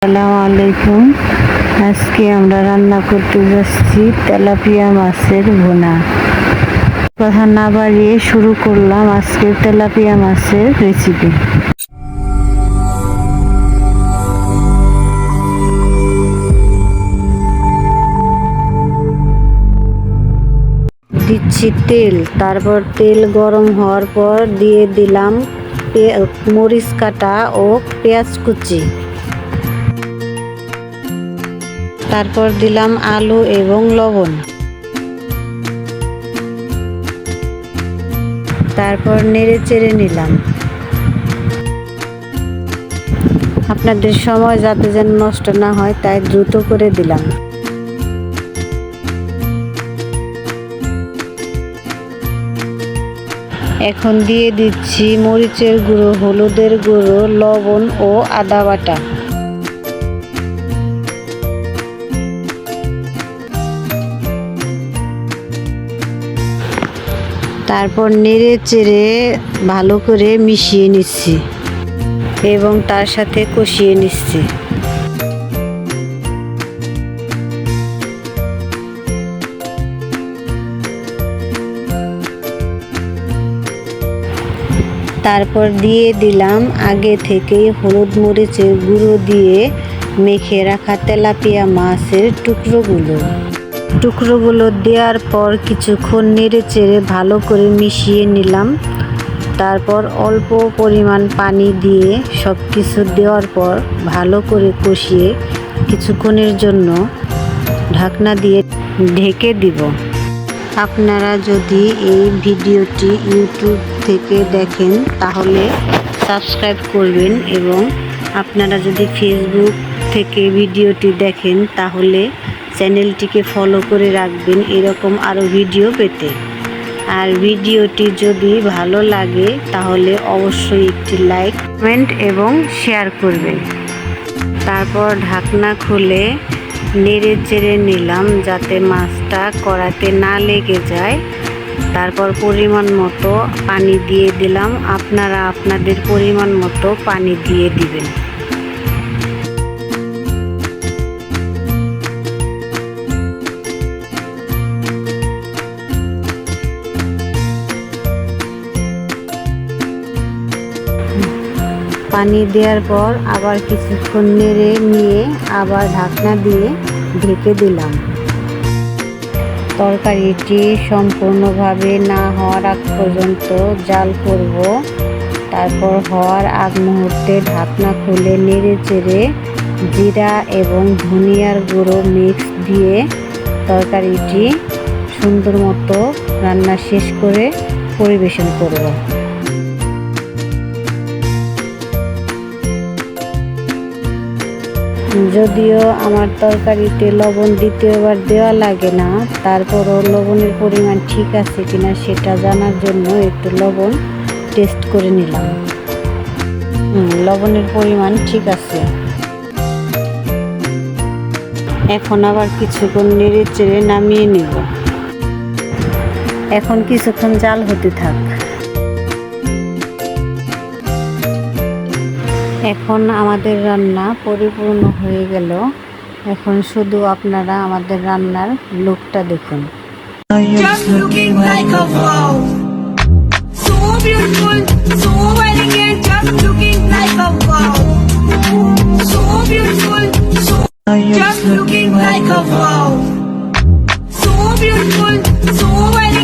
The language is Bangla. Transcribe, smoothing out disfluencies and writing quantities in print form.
আসসালামু আলাইকুম। আজকে আমরা রান্না করতে যাচ্ছি তেলাপিয়া মাছের ভুনা। কথা না বাড়িয়ে শুরু করলাম আজকের তেলাপিয়া মাছের রেসিপি। দিচ্ছি তেল, তারপর তেল গরম হওয়ার পর দিয়ে দিলাম মরিচ কাটা ও পেঁয়াজ কুচি। তারপর দিলাম আলু এবং লবণ। তারপর নেড়ে চেড়ে নিলাম। আপনাদের সময় যাতে যেন নষ্ট না হয় তাই দ্রুত করে দিলাম। এখন দিয়ে দিচ্ছি মরিচের গুঁড়ো, হলুদের গুঁড়ো, লবণ ও আদা বাটা। তারপর নেড়ে চেড়ে ভালো করে মিশিয়ে নিচ্ছি এবং তার সাথে কষিয়ে নিচ্ছি। তারপর দিয়ে দিলাম আগে থেকেই হলুদ মরিচের গুঁড়ো দিয়ে মেখে রাখা তেলাপিয়া মাছের টুকরোগুলো দেওয়ার পর কিছুক্ষণ নেড়ে চেড়ে ভালো করে মিশিয়ে নিলাম। তারপর অল্প পরিমাণ পানি দিয়ে সব কিছু দেওয়ার পর ভালো করে কষিয়ে কিছুক্ষণের জন্য ঢাকনা দিয়ে ঢেকে দিব। আপনারা যদি এই ভিডিওটি ইউটিউব থেকে দেখেন তাহলে সাবস্ক্রাইব করবেন এবং আপনারা যদি ফেসবুক থেকে ভিডিওটি দেখেন তাহলে চ্যানেলটিকে ফলো করে রাখবেন এরকম আরও ভিডিও পেতে। আর ভিডিওটি যদি ভালো লাগে তাহলে অবশ্যই একটি লাইক, কমেন্ট এবং শেয়ার করবেন। তারপর ঢাকনা খুলে নেড়ে চেড়ে নিলাম যাতে মাছটা কড়াতে না লেগে যায়। তারপর পরিমাণ মতো পানি দিয়ে দিলাম। আপনারা আপনাদের পরিমাণ মতো পানি দিয়ে দিবেন। পানি দেওয়ার পর আবার কিছুক্ষণ নেড়ে নিয়ে আবার ঢাকনা দিয়ে ঢেকে দিলাম। তরকারিটি সম্পূর্ণভাবে না হওয়ার আগ পর্যন্ত জাল করব। তারপর হওয়ার আগ মুহূর্তে ঢাকনা খুলে নেড়ে চেড়ে জিরা এবং ধনিয়ার গুঁড়ো মিক্স দিয়ে তরকারিটি সুন্দর মতো রান্না শেষ করে পরিবেশন করব। যদিও আমার তরকারিতে লবণ দ্বিতীয়বার দেওয়া লাগে না, তারপরও লবণের পরিমাণ ঠিক আছে কিনা সেটা জানার জন্য একটু লবণ টেস্ট করে নিলাম। লবণের পরিমাণ ঠিক আছে। এখন আবার কিছুক্ষণ নেড়ে চেড়ে নামিয়ে নেব। এখন কিছুক্ষণ জাল হতে থাক। এখন আমাদের রান্না পরিপূর্ণ হয়ে গেল। এখন শুধু আপনারা আমাদের রান্নার লুকটা দেখুন। Just looking like a wow, so beautiful, so elegant. Just looking like a wow, so beautiful, so just looking like a wow, so beautiful, so elegant.